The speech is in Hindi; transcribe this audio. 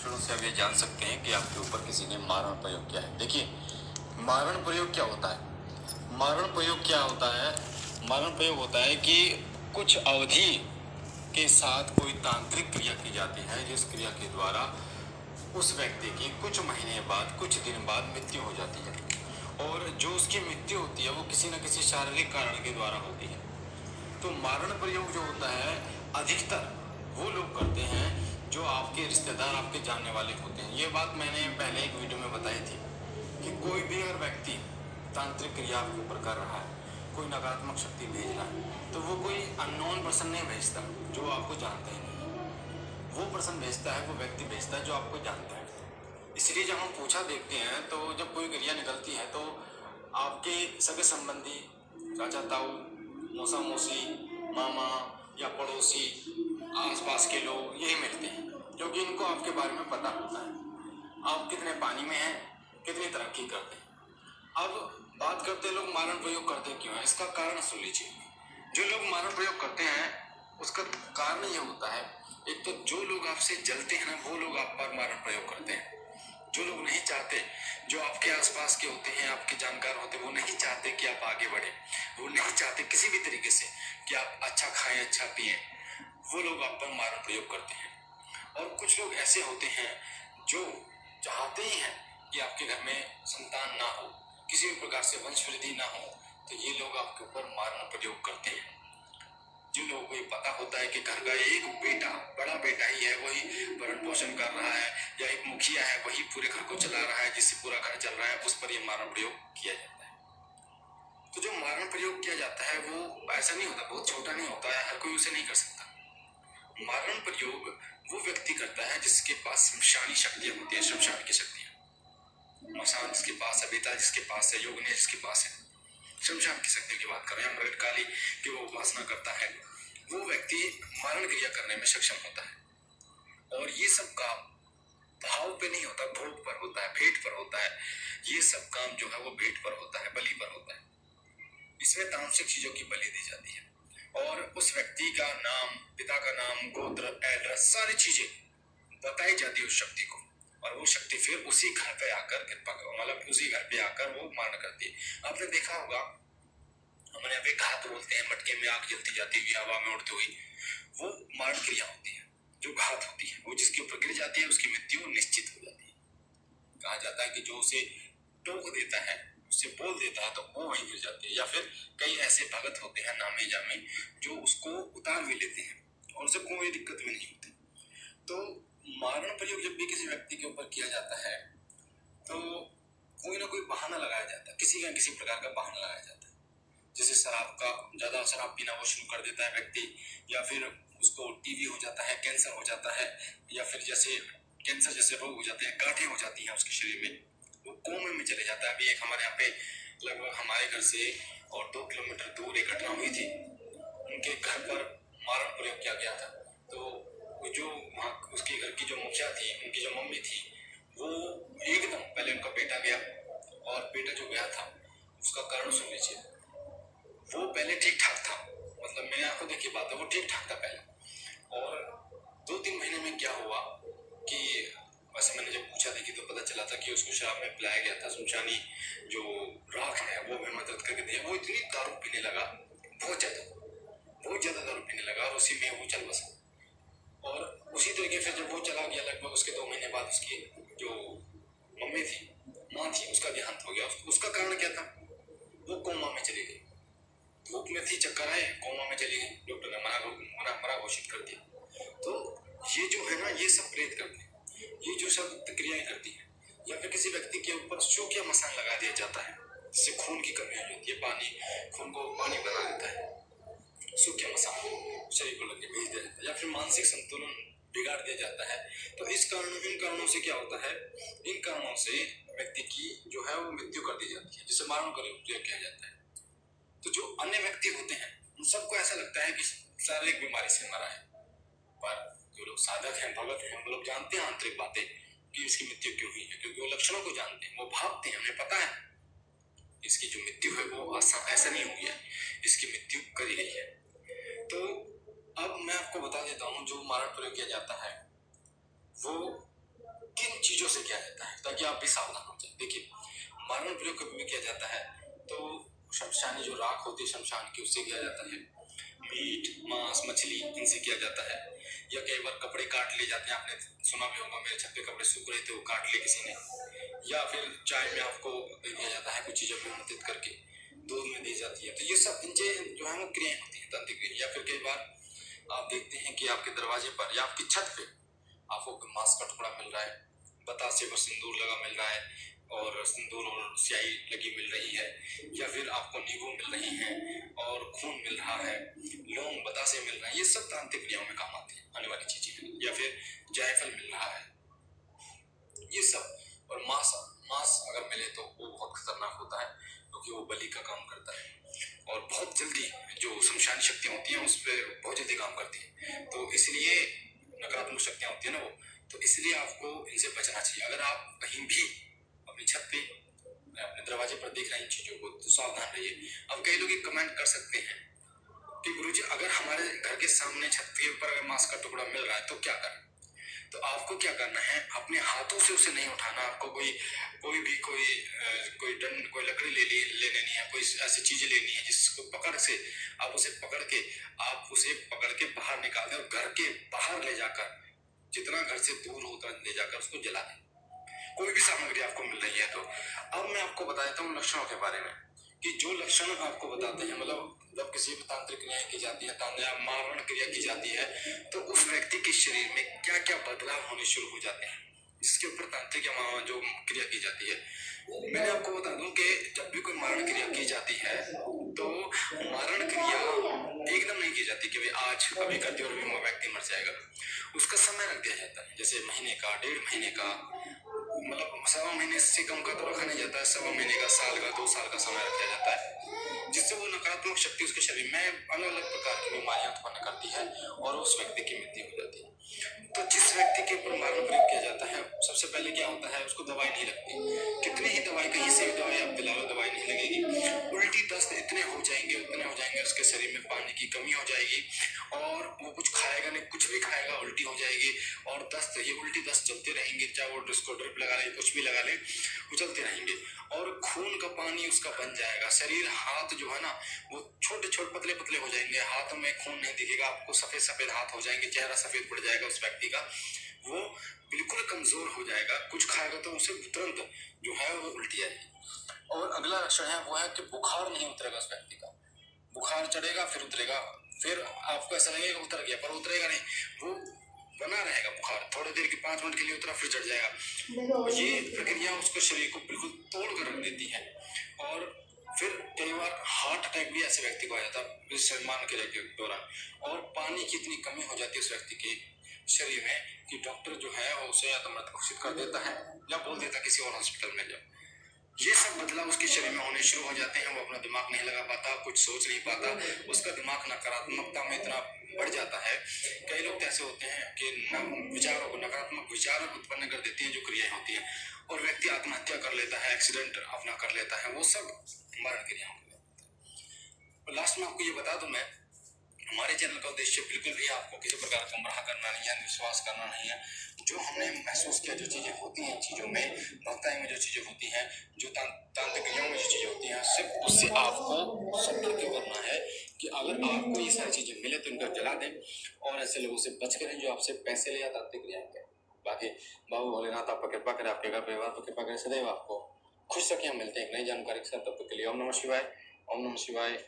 लक्षणों से आप ये जान सकते हैं कि आपके ऊपर किसी ने मारण प्रयोग किया है। देखिए, मारण प्रयोग क्या होता है? मारण प्रयोग क्या होता है? मारण प्रयोग होता है कि कुछ अवधि के साथ कोई तांत्रिक क्रिया की जाती है, जिस क्रिया के द्वारा उस व्यक्ति की कुछ महीने बाद, कुछ दिन बाद मृत्यु हो जाती है। और जो उसकी मृत्यु होती है वो किसी न किसी शारीरिक कारण के द्वारा होती है। तो मारण प्रयोग जो होता है, अधिकतर वो लोग करते हैं जो आपके रिश्तेदार, आपके जानने वाले होते हैं। ये बात मैंने पहले एक वीडियो में बताई थी कि कोई भी अगर व्यक्ति तांत्रिक क्रिया आपके ऊपर कर रहा है, कोई नकारात्मक शक्ति भेज रहा है, तो वो कोई अननोन पर्सन नहीं भेजता जो आपको जानते ही नहीं। वो पर्सन भेजता है, वो व्यक्ति भेजता है जो आपको जानता है। इसलिए जब हम पूछा देखते हैं तो जब कोई क्रिया निकलती है तो आपके सगे संबंधी, चाचा ताऊ, मौसा मौसी, मामा या पड़ोसी, आसपास के लोग यही मिलते हैं, क्योंकि इनको आपके बारे में पता होता है आप कितने पानी में हैं, कितनी तरक्की करते हैं। अब बात करते लोग मारण प्रयोग करते क्यों है, इसका कारण सुन लीजिए। जो लोग मारण प्रयोग करते हैं उसका कारण ये होता है, एक तो जो लोग आपसे जलते हैं ना, वो लोग आप पर मारण प्रयोग करते हैं। जो लोग नहीं चाहते, जो आपके आसपास के होते हैं, आपके जानकार होते हैं, वो नहीं चाहते कि आप आगे बढ़े, वो नहीं चाहते किसी भी तरीके से कि आप अच्छा खाएं, अच्छा पिएं, वो लोग आप पर मारण प्रयोग करते हैं। और कुछ लोग ऐसे होते हैं जो चाहते ही हैं कि आपके घर में संतान ना हो, किसी भी प्रकार से वंश वृद्धि ना हो, तो ये लोग आपके ऊपर मारण प्रयोग करते हैं। जिन लोगों को ये पता होता है कि घर का एक बेटा, बड़ा बेटा ही है, वही भरण पोषण कर रहा है, या एक मुखिया है वही पूरे घर को चला रहा है, जिससे पूरा घर चल रहा है, उस पर ये मारण प्रयोग किया जाता है। तो जो मारण प्रयोग किया जाता है वो ऐसा नहीं होता, बहुत छोटा नहीं होता है, हर कोई उसे नहीं कर सकता। मारण प्रयोग वो व्यक्ति करता है जिसके पास शमशानी शक्तियां होती है, शमशान की शक्तियां, मसान जिसके पास है, बेता जिसके पास है, योगनी जिसके पास है, शमशान की शक्ति की बात कर रहे हैं, मृग काली की वो उपासना करता है, वो व्यक्ति मारण क्रिया करने में सक्षम होता है। और ये सब काम भाव पे नहीं होता, भोग पर होता है, भेंट पर होता है। ये सब काम जो है वो भेंट पर होता है, बलि पर होता है। इसमें तामसिक चीजों की बलि दी जाती है और उस व्यक्ति का नाम, पिता का नाम, गोत्र, एड्रेस, सारी चीजें बताई जाती है उस शक्ति को, और वो शक्ति फिर उसी घर पे आकर कृपा कर, मतलब उसी घर पे आकर वो मारण करती है। आपने देखा होगा हमारे यहाँ पे घात बोलते हैं, मटके में आग जलती जाती हुई, हवा में उड़ती हुई, वो मारण क्रिया होती है। जो घात होती है वो जिसके ऊपर गिर जाती है उसकी मृत्यु निश्चित हो जाती है। कहा जाता है कि जो उसे टोक देता है, उससे बोल देता है, तो वो वहीं गिर जाती है। या फिर कई ऐसे भगत होते हैं नामे जामे जो उसको उतार भी लेते हैं और उसे कोई दिक्कत भी नहीं होती। तो मारण प्रयोग जब भी किसी व्यक्ति के ऊपर किया जाता है तो कोई ना कोई बहाना लगाया जाता है, किसी ना किसी प्रकार का बहाना लगाया जाता है। जैसे शराब का, ज्यादा शराब पीना वो शुरू कर देता है व्यक्ति, या फिर उसको टीबी हो जाता है, कैंसर हो जाता है, या फिर जैसे कैंसर जैसे रोग हो जाते हैं, गांठें हो जाती हैं उसके शरीर में, वो कोमे में चले जाता है। अभी एक हमारे यहाँ पे लगभग हमारे घर से और 2 किलोमीटर दूर एक घटना हुई थी, उनके घर पर मारण प्रयोग किया गया था। तो जो वहाँ उसके घर की जो मुखिया थी, उनकी जो मम्मी थी, वो एकदम पहले उनका बेटा गया, और बेटा जो गया था उसका कारण सुन लीजिए। वो पहले ठीक ठाक था, मतलब मेरे आंखों देखी बात है, वो ठीक ठाक था पहले, और 2-3 महीने में क्या हुआ कि वैसे मैंने जब पूछा देखी तो पता चला था कि उसको शराब में पिलाया गया था, शमशानी जो राख है वो भी मदद करके दिया। वो इतनी दारू पीने लगा, बहुत ज्यादा दारू पीने लगा, और उसी में वो चल बसा। और उसी तरीके से जब वो चला गया, लगभग उसके 2 महीने बाद उसकी जो मम्मी थी, माँ थी, उसका देहांत हो गया। उसका कारण क्या था, वो कोमा में चली गई, धूप में थी, चक्कर आए, कोमा में चली गई, डॉक्टर ने मरा घोषित कर दिया। तो ये जो है ना, ये सब प्रेत करते हैं, ये जो सब क्रियाएं करती है। या फिर किसी व्यक्ति के ऊपर सूखा मसान लगा दिया जाता है, जिससे खून की कमी हो जाती है, पानी खून को पानी बना देता है, सूखे मसान शरीर को लगे भेज दिया जाता है, या फिर मानसिक संतुलन बिगाड़ दिया जाता है। तो इन कारणों से क्या होता है, इन कारणों से व्यक्ति की जो है वो मृत्यु कर दी जाती है, जिसे मारण प्रयोग किया जाता है। तो जो अन्य व्यक्ति होते हैं उन सबको ऐसा लगता है कि शारीरिक बीमारी से मरा है, पर जो लोग साधक हैं, भगत हैं, वो लोग जानते हैं आंतरिक बातें कि इसकी मृत्यु क्यों हुई है, क्योंकि वो लक्षणों को जानते हैं, वो भावते हैं, उन्हें पता है इसकी जो मृत्यु है वो ऐसा नहीं हुई है, इसकी मृत्यु करी गई है। तो अब मैं आपको बता देता हूँ, जो मारण प्रयोग किया जाता है वो चीजों से किया जाता है ताकि आप भी सावधान हो जाए। देखिए, मारण प्रयोग कभी भी किया जाता है तो शमशानी जो राख होती है शमशान की, उससे किया जाता है। मीट, मांस, मछली, इनसे किया जाता है। या कई बार कपड़े काट लिए जाते हैं, आपने सुना भी होगा, मेरे छत पे कपड़े सूख रहे थे, वो काट लिए किसी ने। या फिर चाय में आपको दे दिया जाता है, कुछ चीजें फेमोथित करके दूध में दी जाती है। तो ये सब चीजें जो है वो क्रियाएं होती हैं, तांत्रिक क्रिया। या फिर कई बार आप देखते हैं कि आपके दरवाजे पर या आपकी छत पे आपको मांस का टुकड़ा मिल रहा है, बतासे पर सिंदूर लगा मिल रहा है, और सिंदूर और स्याही लगी मिल रही है, या फिर आपको नींबू मिल रही हैं और खून मिल रहा है, लौंग बतासे मिल रहे हैं, ये सब तांत्रिक क्रियाओं में काम आती है आने वाली चीजें। या फिर जायफल मिल रहा है, ये सब। और मांस मांस अगर मिले तो वो बहुत खतरनाक होता है, क्योंकि वो बलि का काम करता है और बहुत जल्दी जो शमशानी शक्तियां होती हैं उस पर बहुत जल्दी काम करती है। तो इसलिए नकारात्मक शक्तियां होती है ना वो, तो इसलिए आपको इनसे बचना चाहिए। अगर आप कहीं भी अपनी छत पे अपने दरवाजे पर देख रहे हैं इन चीजों को, तो सावधान रहिए। अब कई लोग कमेंट कर सकते हैं कि गुरुजी, अगर हमारे घर के सामने छत के ऊपर अगर मांस का टुकड़ा मिल रहा है तो क्या करें? तो आपको क्या करना है, अपने हाथों से उसे नहीं उठाना। आपको कोई डंड, कोई लकड़ी ले लेनी है, कोई ऐसी चीज लेनी है जिसको पकड़ से आप उसे पकड़ के बाहर निकाल दें और घर के बाहर ले जाकर, जितना घर से दूर होता ले जाकर उसको जला दें। कोई भी सामग्री आपको मिल रही है तो। अब मैं आपको बता देता हूँ लक्षणों के बारे में, कि जो लक्षण आपको बताते हैं, मतलब जब किसी भी तांत्रिक क्रियाएं की जाती है, तांत्रिक मारण क्रिया की जाती है, तो उस व्यक्ति के शरीर में क्या क्या बदलाव होने शुरू हो जाते हैं, जिसके ऊपर तांत्रिक जो क्रिया की जाती है। मैंने आपको बता दूं कि जब भी कोई मारण क्रिया की जाती है तो मारण क्रिया एकदम नहीं की जाती कि भाई आज अभी कर दिया और अभी व्यक्ति मर जाएगा। उसका समय रख दिया जाता है, जैसे महीने का, 1.5 महीने का, मतलब 1.25 महीने से कम का तो रखा नहीं जाता है, 1.25 महीने का, साल का, 2 साल का समय रखा जाता है, जिससे वो नकारात्मक शक्ति उसके शरीर में अलग अलग प्रकार की बीमारियां उत्पन्न करती है और उस व्यक्ति की मृत्यु हो जाती है। तो जिस व्यक्ति के ऊपर मारण प्रयोग किया जाता है, सबसे पहले क्या होता है, उसको दवाई नहीं लगती। कितनी ही दवाई, कहीं से भी दवाई आप दिला लो, दवाई नहीं लगेगी। उल्टी दस्त इतने हो जाएंगे, उसके शरीर में पानी की कमी हो जाएगी और वो कुछ खाएगा नहीं, कुछ भी खाएगा उल्टी हो जाएगी और दस्त, ये उल्टी दस्त चलते रहेंगे, चाहे वो उसको ड्रिप लगा ले, कुछ भी लगा ले, वो चलते रहेंगे और खून का पानी उसका बन जाएगा। शरीर, हाथ जो है ना, वो छोटे छोटे पतले पतले हो जाएंगे, हाथों में खून नहीं दिखेगा आपको, सफेद सफेद हाथ हो जाएंगे, चेहरा सफेद पड़ जाएगा उस व्यक्ति का, वो बिल्कुल कमजोर हो जाएगा। कुछ खाएगा तो उसे तुरंत जो है वो उल्टी आएगी। और अगला लक्षण है वो है कि बुखार नहीं उतरेगा उस व्यक्ति का, बुखार चढ़ेगा फिर उतरेगा, फिर आपको ऐसा लगेगा उतर गया, पर उतरेगा नहीं, वो बना रहेगा बुखार, थोड़ी देर की 5 मिनट के लिए उतरा फिर चढ़ जाएगा। ये प्रक्रिया उसके शरीर को बिल्कुल तोड़ कर रख देती है। और फिर कई बार हार्ट अटैक भी ऐसे व्यक्ति को आ जाता है इस मारण क्रिया के दौरान, और पानी की इतनी कमी हो जाती है उस व्यक्ति के शरीर में कि डॉक्टर जो है वो उसे या तो मृत घोषित कर देता है या बोल देता है किसी और हॉस्पिटल में जाओ। ये सब बदलाव उसके शरीर में होने शुरू हो जाते हैं। वो अपना दिमाग नहीं लगा पाता, कुछ सोच नहीं पाता, उसका दिमाग नकारात्मकता में इतना बढ़ जाता है। कई लोग ऐसे होते हैं कि विचारों को, नकारात्मक विचारों को उत्पन्न कर देती हैं जो क्रियाएं होती हैं, और व्यक्ति आत्महत्या कर लेता है, एक्सीडेंट अपना कर लेता है, वो सब मरण क्रियाओं को। लास्ट में आपको ये बता दूं, मैं हमारे चैनल का उद्देश्य बिल्कुल भी आपको किसी प्रकार का गुमराह करना नहीं है, विश्वास करना नहीं है। जो हमने महसूस किया, जो चीजें होती हैं चीजों में, भक्ताई में जो चीजें होती हैं, जो तांत्रिक क्रियाओं में जो चीजें होती हैं, सिर्फ उससे आपको सतर्क करना है कि अगर आपको ये सारी चीजें मिले तो इनको जला दें और ऐसे लोगों से बच करें जो आपसे पैसे ले या तांत्रिक क्रियाएं करें। बाकी बाबू भोलेनाथ आपका कृपा करे, आपके घर परिवार पर कृपा करे, सदैव आपको खुश रखें। मिलते हैं एक नई जानकारी के साथ, तब तक के लिए ओम नमः शिवाय, ओम नमः शिवाय।